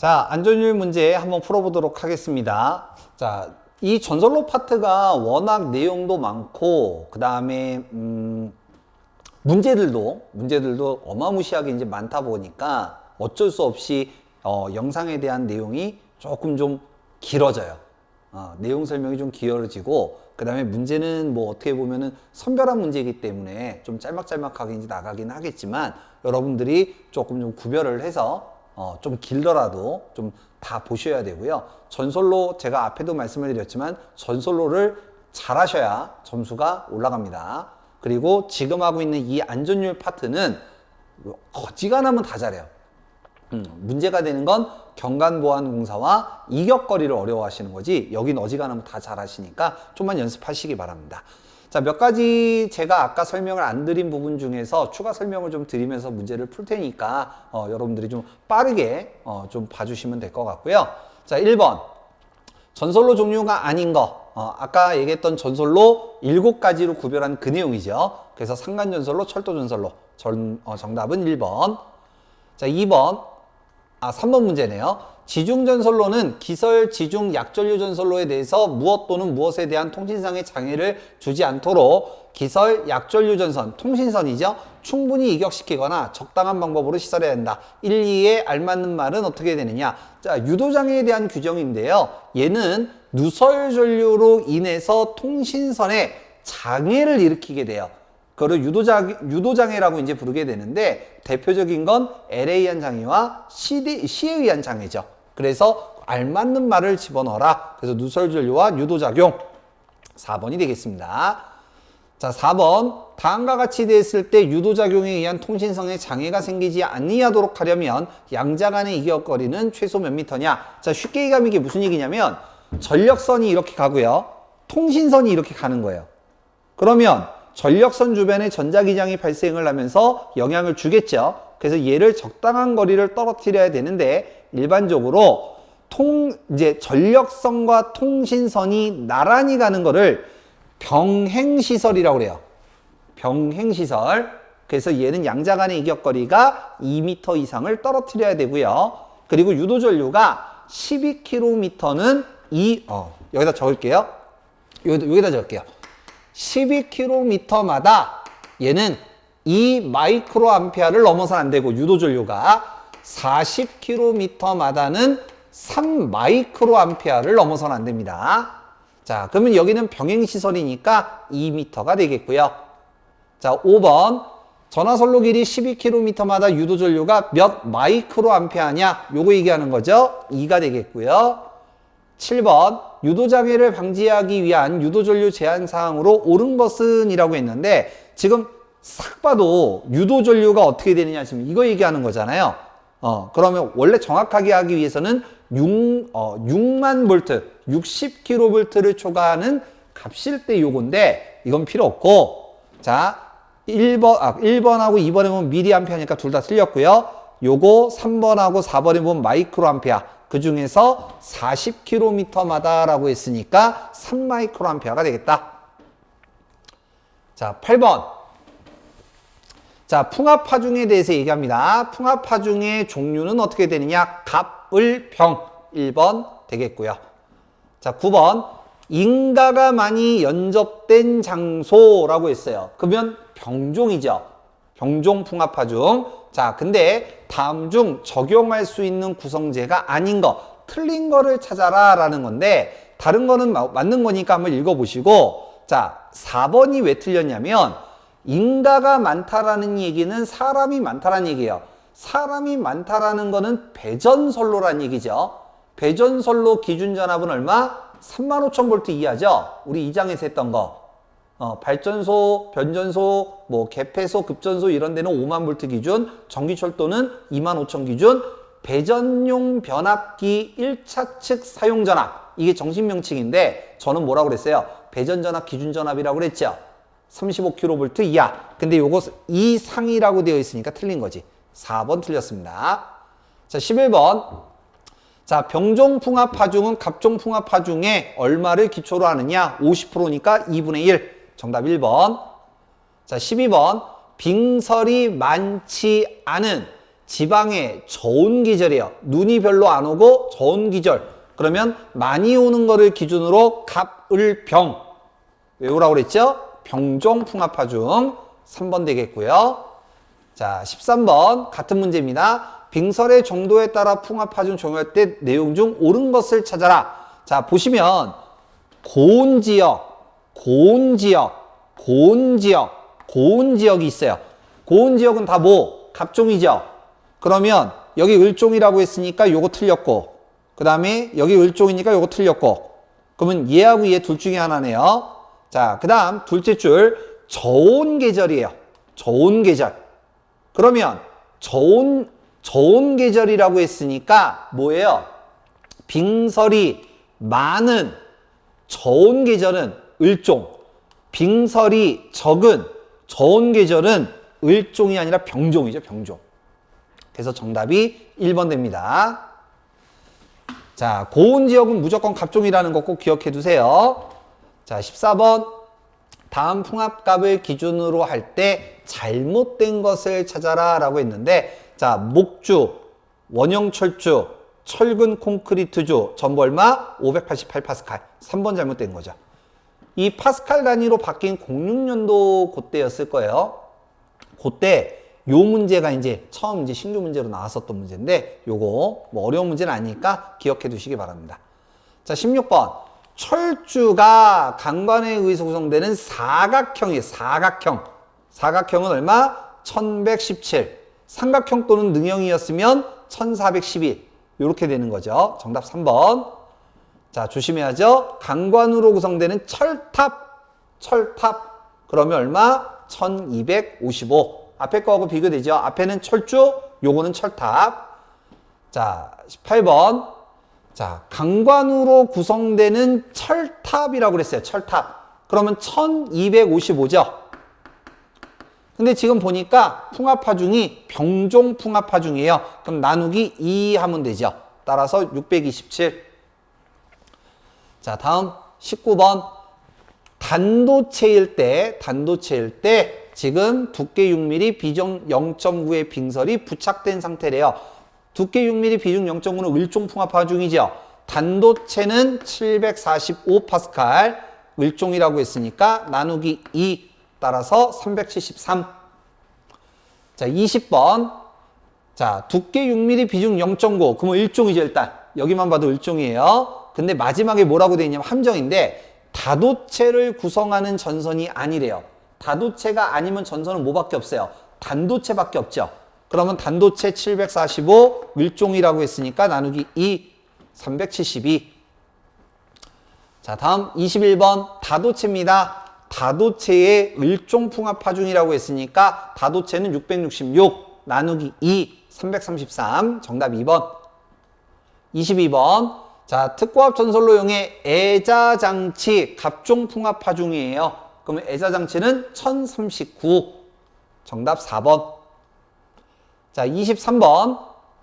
자, 안전율 문제 한번 풀어보도록 하겠습니다. 자, 이 전설로 파트가 워낙 내용도 많고, 그 다음에, 문제들도 어마무시하게 이제 많다 보니까 어쩔 수 없이, 영상에 대한 내용이 조금 좀 길어져요. 내용 설명이 좀 길어지고, 그 다음에 문제는 뭐 어떻게 보면은 선별한 문제이기 때문에 좀 짤막짤막하게 이제 나가긴 하겠지만, 여러분들이 조금 좀 구별을 해서 좀 길더라도 좀 다 보셔야 되고요. 전솔로 제가 앞에도 말씀을 드렸지만 전솔로를 잘 하셔야 점수가 올라갑니다. 그리고 지금 하고 있는 이 안전율 파트는 어지간하면 다 잘해요. 문제가 되는 건 경관보안공사와 이격거리를 어려워하시는 거지, 여긴 어지간하면 다 잘하시니까 좀만 연습하시기 바랍니다. 자, 몇 가지 제가 아까 설명을 안 드린 부분 중에서 추가 설명을 좀 드리면서 문제를 풀 테니까 여러분들이 좀 빠르게 좀 봐주시면 될 것 같고요. 자, 1번 전솔로 종류가 아닌 거, 아까 얘기했던 전솔로 7가지로 구별한 그 내용이죠. 그래서 상간전솔로, 철도전솔로. 정답은 1번. 자, 3번 문제네요. 지중전솔로는 기설, 지중, 약전류 전솔로에 대해서 무엇 또는 무엇에 대한 통신상의 장애를 주지 않도록 기설, 약전류 전선, 통신선이죠. 충분히 이격시키거나 적당한 방법으로 시설해야 한다. 1, 2에 알맞는 말은 어떻게 되느냐. 자, 유도장애에 대한 규정인데요. 얘는 누설전류로 인해서 통신선에 장애를 일으키게 돼요. 그걸 유도장애라고 이제 부르게 되는데, 대표적인 건 L에 의한 장애와 C에 의한 장애죠. 그래서 알맞는 말을 집어넣어라. 그래서 누설전류와 유도작용 4번이 되겠습니다. 자, 4번 다음과 같이 됐을 때 유도작용에 의한 통신성에 장애가 생기지 아니하도록 하려면 양자 간의 이격거리는 최소 몇 미터냐. 자, 쉽게 얘기하면 이게 무슨 얘기냐면 전력선이 이렇게 가고요, 통신선이 이렇게 가는 거예요. 그러면 전력선 주변에 전자기장이 발생을 하면서 영향을 주겠죠. 그래서 얘를 적당한 거리를 떨어뜨려야 되는데, 일반적으로 이제 전력선과 통신선이 나란히 가는 거를 병행시설이라고 그래요. 병행시설. 그래서 얘는 양자 간의 이격거리가 2m 이상을 떨어뜨려야 되고요. 그리고 유도전류가 12km는 여기다 적을게요. 여기다 적을게요. 12km마다 얘는 2 마이크로암페어를 넘어서는 안 되고, 유도전류가 40km마다는 3 마이크로암페어를 넘어서는 안 됩니다. 자, 그러면 여기는 병행시설이니까 2m가 되겠고요. 자, 5번 전화선로 길이 12km마다 유도전류가 몇 마이크로암페어냐, 요거 얘기하는 거죠. 2가 되겠고요. 7번 유도장애를 방지하기 위한 유도전류 제한사항으로 옳은 것은 이라고 했는데, 지금 싹 봐도 유도전류가 어떻게 되느냐, 지금 이거 얘기하는 거잖아요. 그러면 원래 정확하게 하기 위해서는 6만 볼트, 60kV를 초과하는 값일 때 요건데, 이건 필요 없고, 자, 1번하고 2번에 보면 미리암페어니까 둘 다 틀렸고요. 요거 3번하고 4번에 보면 마이크로암페어. 그 중에서 40km마다 라고 했으니까 3마이크로암페어가 되겠다. 자, 8번. 자, 풍압파중에 대해서 얘기합니다. 풍압파중의 종류는 어떻게 되느냐? 갑, 을, 병. 1번 되겠고요. 자, 9번. 인가가 많이 연접된 장소라고 했어요. 그러면 병종이죠. 병종 풍압파중. 자, 근데 다음 중 적용할 수 있는 구성제가 아닌 거, 틀린 거를 찾아라 라는 건데, 다른 거는 맞는 거니까 한번 읽어보시고, 자, 4번이 왜 틀렸냐면, 인가가 많다라는 얘기는 사람이 많다라는 얘기예요. 사람이 많다라는 거는 배전선로라는 얘기죠. 배전선로 기준전압은 얼마? 35,000V 이하죠. 우리 2장에서 했던 거. 발전소, 변전소, 뭐 개폐소, 급전소 이런 데는 5만 볼트 기준, 전기철도는 25,000 기준, 배전용 변압기 1차 측 사용 전압. 이게 정식 명칭인데, 저는 뭐라고 그랬어요? 배전전압 기준 전압이라고 그랬죠. 35kV 이하. 근데 요거 이상이라고 되어 있으니까 틀린 거지. 4번 틀렸습니다. 자, 11번. 자, 병종풍압파중은 갑종풍압파중에 얼마를 기초로 하느냐? 50%니까 2분의 1. 정답 1번. 자, 12번. 빙설이 많지 않은 지방에 저온 계절이에요. 눈이 별로 안 오고 저온 계절. 그러면 많이 오는 거를 기준으로 갑을병 외우라고 그랬죠? 병종풍합파중 3번 되겠고요. 자, 13번 같은 문제입니다. 빙설의 정도에 따라 풍합파중 정의할 때 내용 중 옳은 것을 찾아라. 자, 보시면 고온 지역, 고온 지역, 고온 지역, 고온 지역이 있어요. 고온 지역은 다 뭐? 갑종이죠. 그러면 여기 을종이라고 했으니까 요거 틀렸고, 그 다음에 여기 을종이니까 요거 틀렸고, 그러면 얘하고 얘 둘 중에 하나네요. 자, 그 다음 둘째 줄 저온 계절이에요. 저온 계절. 그러면 저온 계절이라고 했으니까 뭐예요? 빙설이 많은 저온 계절은 을종, 빙설이 적은 저온 계절은 을종이 아니라 병종이죠. 병종. 그래서 정답이 1번 됩니다. 자, 고온 지역은 무조건 갑종이라는 거 꼭 기억해 두세요. 자, 14번. 다음 풍합값을 기준으로 할 때 잘못된 것을 찾아라 라고 했는데, 자, 목주, 원형철주, 철근 콘크리트주, 전부 얼마? 588파스칼. 3번 잘못된 거죠. 이 파스칼 단위로 바뀐 06년도 그때였을 거예요. 그때 요 문제가 이제 처음 이제 신규 문제로 나왔었던 문제인데, 요거 뭐 어려운 문제는 아니니까 기억해 두시기 바랍니다. 자, 16번. 철주가 강관에 의해서 구성되는 사각형이에요. 사각형. 사각형은 얼마? 1117. 삼각형 또는 능형이었으면 1411. 이렇게 되는 거죠. 정답 3번. 자, 조심해야죠. 강관으로 구성되는 철탑. 철탑. 그러면 얼마? 1255. 앞에 거하고 비교되죠. 앞에는 철주, 요거는 철탑. 자, 18번. 자, 강관으로 구성되는 철탑이라고 그랬어요. 철탑. 그러면 1255죠. 근데 지금 보니까 풍합파중이 병종풍합파중이에요. 그럼 나누기 2 하면 되죠. 따라서 627. 자, 다음 19번. 단도체일 때 지금 두께 6mm, 비중 0.9의 빙설이 부착된 상태래요. 두께 6mm, 비중 0.9는 을종풍합파중이죠. 단도체는 745파스칼, 을종이라고 했으니까 나누기 2 따라서 373. 자, 20번. 자, 두께 6mm, 비중 0.9. 그러면 을종이죠, 일단. 여기만 봐도 을종이에요. 근데 마지막에 뭐라고 되어 있냐면 함정인데, 다도체를 구성하는 전선이 아니래요. 다도체가 아니면 전선은 뭐밖에 없어요? 단도체밖에 없죠. 그러면 단도체 745, 을종이라고 했으니까 나누기 2, 372. 자, 다음 21번 다도체입니다. 다도체의 을종풍합파중이라고 했으니까 다도체는 666, 나누기 2, 333. 정답 2번. 22번. 자, 특고합 전설로 이용해 애자장치 갑종풍합파중이에요. 그러면 애자장치는 1039. 정답 4번. 자, 23번.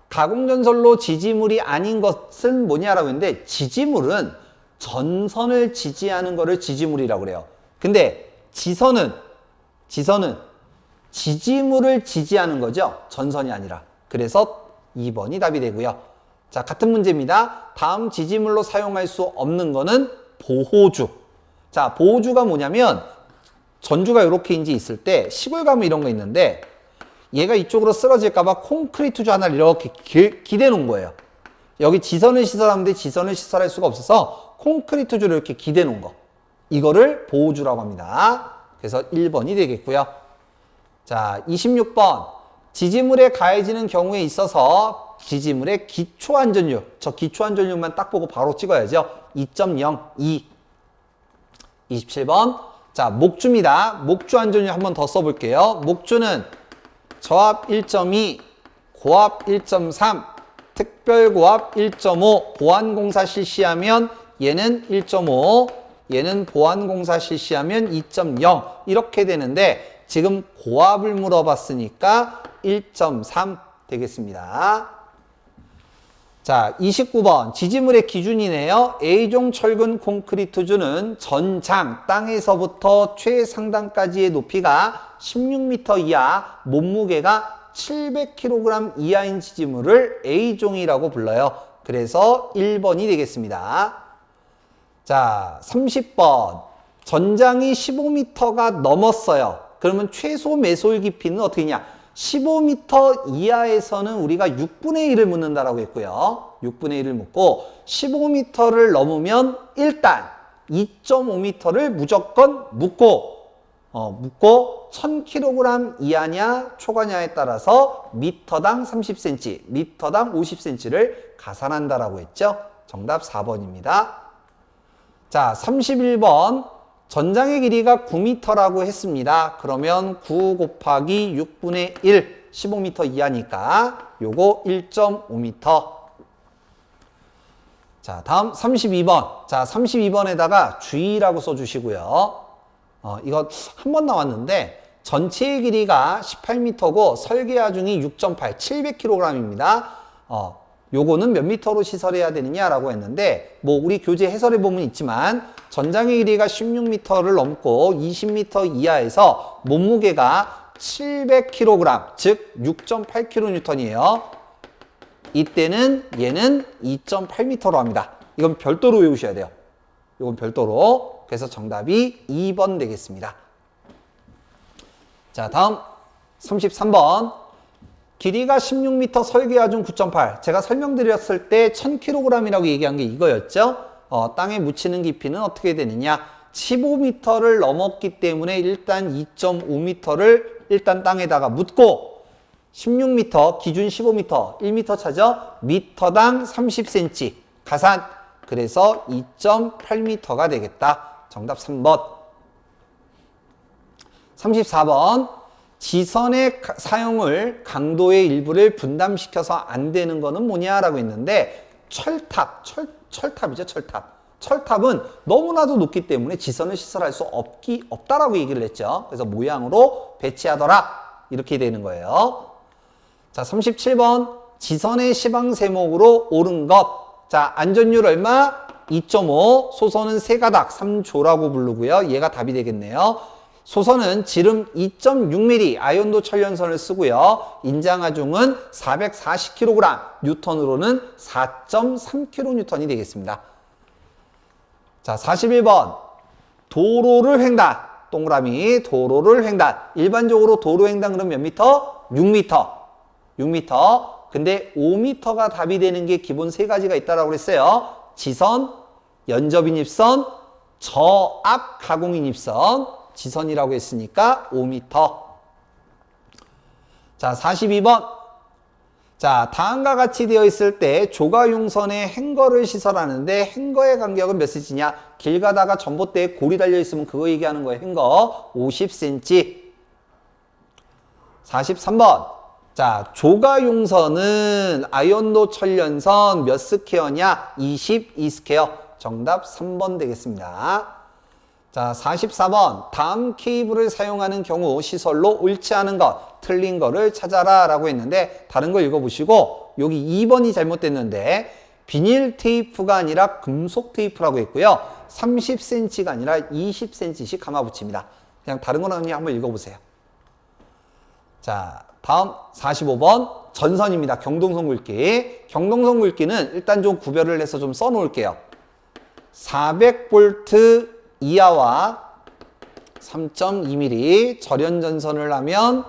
가공전설로 지지물이 아닌 것은 뭐냐라고 했는데, 지지물은 전선을 지지하는 거를 지지물이라고 그래요. 근데 지선은 지지물을 지지하는 거죠. 전선이 아니라. 그래서 2번이 답이 되고요. 자, 같은 문제입니다. 다음 지지물로 사용할 수 없는 거는 보호주. 자, 보호주가 뭐냐면 전주가 이렇게 이제 있을 때 시골 가면 이런 거 있는데, 얘가 이쪽으로 쓰러질까봐 콘크리트주 하나를 이렇게 기대 놓은 거예요. 여기 지선을 시설하는데 지선을 시설할 수가 없어서 콘크리트주를 이렇게 기대 놓은 거. 이거를 보호주라고 합니다. 그래서 1번이 되겠고요. 자, 26번. 지지물에 가해지는 경우에 있어서 지지물의 기초안전율. 저 기초안전율만 딱 보고 바로 찍어야죠. 2.02. 27번. 자, 목주입니다. 목주 안전율 한 번 더 써볼게요. 목주는 저압 1.2, 고압 1.3, 특별고압 1.5, 보안공사 실시하면 얘는 1.5, 얘는 보안공사 실시하면 2.0 이렇게 되는데, 지금 고압을 물어봤으니까 1.3 되겠습니다. 자, 29번 지지물의 기준이네요. A종 철근 콘크리트주는 전장 땅에서부터 최상단까지의 높이가 16m 이하, 몸무게가 700kg 이하인 지지물을 A종이라고 불러요. 그래서 1번이 되겠습니다. 자, 30번. 전장이 15m가 넘었어요. 그러면 최소 매솔 깊이는 어떻게 되냐? 15m 이하에서는 우리가 6분의 1을 묻는다라고 했고요. 6분의 1을 묻고 15m를 넘으면 일단 2.5m를 무조건 묻고 1000kg 이하냐 초과냐에 따라서 미터당 30cm, 미터당 50cm를 가산한다라고 했죠. 정답 4번입니다. 자, 31번. 전장의 길이가 9m라고 했습니다. 그러면 9 곱하기 6분의 1, 15m 이하니까 요거 1.5m. 자, 다음 32번. 자, 32번에다가 주의라고 써주시고요. 이거 한 번 나왔는데 전체의 길이가 18m고 설계하중이 6.8, 700kg입니다. 요거는 몇 미터로 시설해야 되느냐라고 했는데 뭐 우리 교재 해설에 보면 있지만 전장의 길이가 16m를 넘고 20m 이하에서 몸무게가 700kg, 즉 6.8kg이에요. 이때는 얘는 2.8m로 합니다. 이건 별도로 외우셔야 돼요. 이건 별도로. 그래서 정답이 2번 되겠습니다. 자, 다음 33번. 길이가 16m, 설계하중 9.8. 제가 설명드렸을 때 1000kg이라고 얘기한 게 이거였죠. 땅에 묻히는 깊이는 어떻게 되느냐. 15m를 넘었기 때문에 일단 2.5m를 일단 땅에다가 묻고 16m, 기준 15m, 1m 차죠. 미터당 30cm 가산. 그래서 2.8m가 되겠다. 정답 3번. 34번. 지선의 사용을 강도의 일부를 분담시켜서 안 되는 거는 뭐냐라고 했는데 철탑이죠, 철탑. 철탑은 너무나도 높기 때문에 지선을 시설할 수 없다라고 얘기를 했죠. 그래서 모양으로 배치하더라. 이렇게 되는 거예요. 자, 37번. 지선의 시방세목으로 옳은 것. 자, 안전율 얼마? 2.5. 소선은 3가닥, 3조라고 부르고요. 얘가 답이 되겠네요. 소선은 지름 2.6mm 아연도 천연선을 쓰고요. 인장하중은 440kg, 뉴턴으로는 4.3kN 되겠습니다. 자, 41번. 도로를 횡단. 동그라미 도로를 횡단. 일반적으로 도로 횡단 그럼 몇 미터? 6m. 6m. 근데 5m가 답이 되는 게 기본 3가지가 있다라고 그랬어요. 지선, 연접인입선, 저압 가공인입선. 지선이라고 했으니까 5m. 자, 42번. 자, 다음과 같이 되어 있을 때 조가용선에 행거를 시설하는데 행거의 간격은 몇 cm냐? 길 가다가 전봇대에 골이 달려 있으면 그거 얘기하는 거예요. 행거 50cm. 43번. 자, 조가용선은 아연도 천연선 몇 스퀘어냐? 22스퀘어. 정답 3번 되겠습니다. 자, 44번. 다음 케이블을 사용하는 경우 시설로 옳지 않은 것, 틀린 거를 찾아라 라고 했는데 다른 거 읽어보시고 여기 2번이 잘못됐는데 비닐 테이프가 아니라 금속 테이프라고 했고요. 30cm가 아니라 20cm씩 감아 붙입니다. 그냥 다른 거는 그냥 한번 읽어보세요. 자, 다음 45번. 전선입니다. 경동선 굵기. 경동선 굵기는 일단 좀 구별을 해서 좀 써놓을게요. 400V 이하와 3.2mm 절연전선을 하면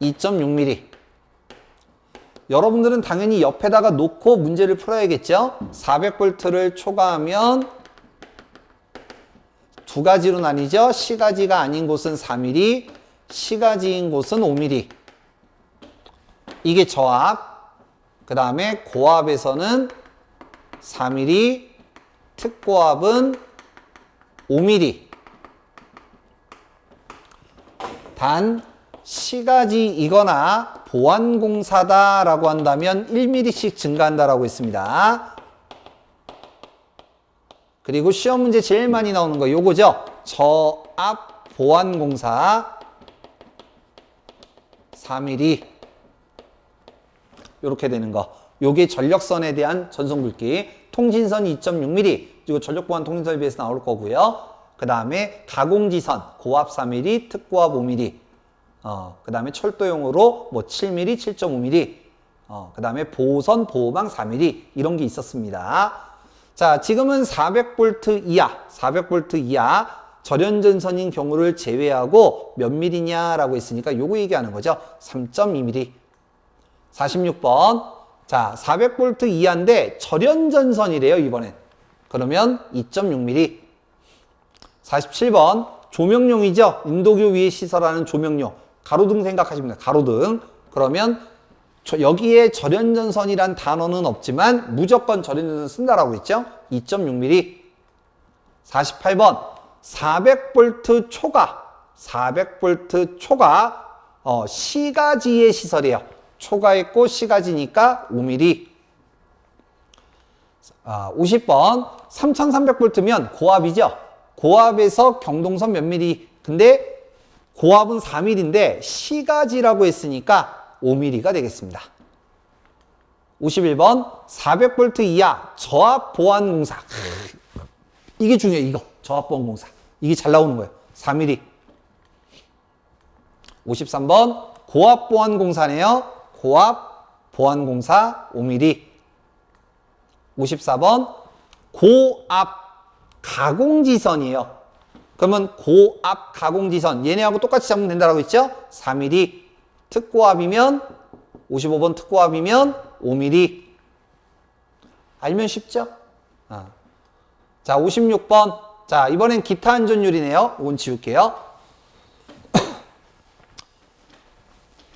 2.6mm. 여러분들은 당연히 옆에다가 놓고 문제를 풀어야겠죠. 400V를 초과하면 두 가지로 나뉘죠. 시가지가 아닌 곳은 4mm, 시가지인 곳은 5mm. 이게 저압. 그 다음에 고압에서는 4mm, 특고압은 5mm. 단 시가지이거나 보완공사다라고 한다면 1mm씩 증가한다라고 했습니다. 그리고 시험 문제 제일 많이 나오는 거 요거죠. 저압 보완공사 4mm. 요렇게 되는 거. 요게 전력선에 대한 전선 굵기. 통신선 2.6mm, 그리고 전력보안 통신선에 비해서 나올 거고요. 그 다음에 가공지선, 고압 4mm, 특고압 5mm. 그 다음에 철도용으로 뭐 7mm, 7.5mm, 그 다음에 보호선, 보호망 4mm 이런 게 있었습니다. 자, 지금은 400V 이하, 400V 이하 절연전선인 경우를 제외하고 몇 mm냐라고 했으니까 요거 얘기하는 거죠. 3.2mm. 46번. 자, 400V 이하인데 절연전선이래요, 이번엔. 그러면 2.6mm. 47번. 조명용이죠. 인도교 위에 시설하는 조명용. 가로등 생각하시면 돼요. 가로등. 그러면 여기에 절연전선이란 단어는 없지만 무조건 절연전선 쓴다라고 했죠. 2.6mm. 48번. 400V 초가. 400V 초가 시가지의 시설이에요. 초가 있고 시가지니까 5mm. 50번. 3300V면 고압이죠. 고압에서 경동선 몇 mm. 근데 고압은 4mm인데 시가지라고 했으니까 5mm가 되겠습니다. 51번 400V 이하 저압 보안 공사. 이게 중요해요. 이거 저압 보안 공사. 이게 잘 나오는 거예요. 4mm. 53번 고압 보안 공사네요. 고압 보안 공사 5mm. 54번 고압 가공지선이에요. 그러면 고압 가공지선 얘네하고 똑같이 잡으면 된다고 했죠? 4mm. 특고압이면 55번 특고압이면 5mm. 알면 쉽죠? 자, 56번. 자, 이번엔 기타 안전율이네요. 이건 지울게요.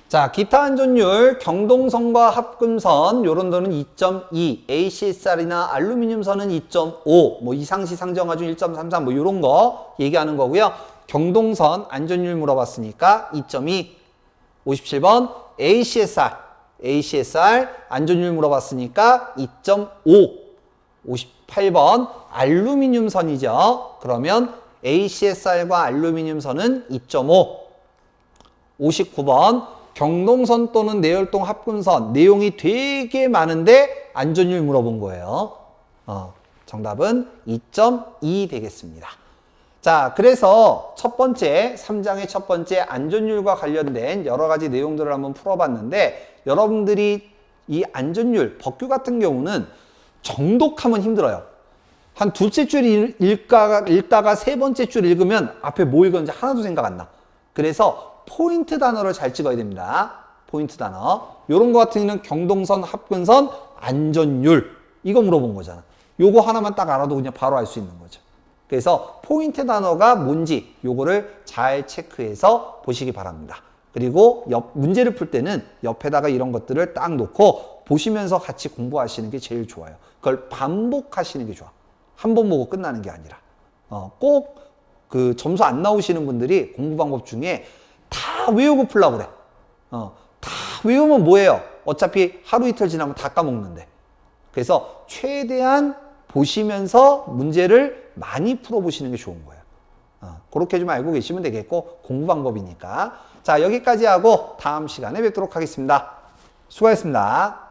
자, 기타 안전율 경동선과 합금선 요런 거는 2.2, ACSR이나 알루미늄선은 2.5, 뭐 이상시 상정하중 1.33 뭐 요런 거 얘기하는 거고요. 경동선 안전율 물어봤으니까 2.2. 57번 ACSR 안전율 물어봤으니까 2.5. 58번 알루미늄선이죠. 그러면 ACSR과 알루미늄선은 2.5. 59번 경동선 또는 내열동 합금선 내용이 되게 많은데 안전율 물어본 거예요. 정답은 2.2 되겠습니다. 자, 그래서 첫 번째 3장의 첫 번째 안전율과 관련된 여러 가지 내용들을 한번 풀어봤는데 여러분들이 이 안전율 법규 같은 경우는 정독하면 힘들어요. 한 둘째 줄 읽다가 세 번째 줄 읽으면 앞에 뭐 읽었는지 하나도 생각 안 나. 그래서 포인트 단어를 잘 찍어야 됩니다. 포인트 단어. 요런 거 같은 경우는 경동선, 합금선, 안전율. 이거 물어본 거잖아. 요거 하나만 딱 알아도 그냥 바로 알 수 있는 거죠. 그래서 포인트 단어가 뭔지 요거를 잘 체크해서 보시기 바랍니다. 그리고 문제를 풀 때는 옆에다가 이런 것들을 딱 놓고 보시면서 같이 공부하시는 게 제일 좋아요. 그걸 반복하시는 게 좋아. 한 번 보고 끝나는 게 아니라. 꼭 그 점수 안 나오시는 분들이 공부 방법 중에 다 외우고 풀라고 그래. 다 외우면 뭐예요? 어차피 하루 이틀 지나면 다 까먹는데. 그래서 최대한 보시면서 문제를 많이 풀어보시는 게 좋은 거예요. 그렇게 좀 알고 계시면 되겠고 공부 방법이니까. 자, 여기까지 하고 다음 시간에 뵙도록 하겠습니다. 수고하셨습니다.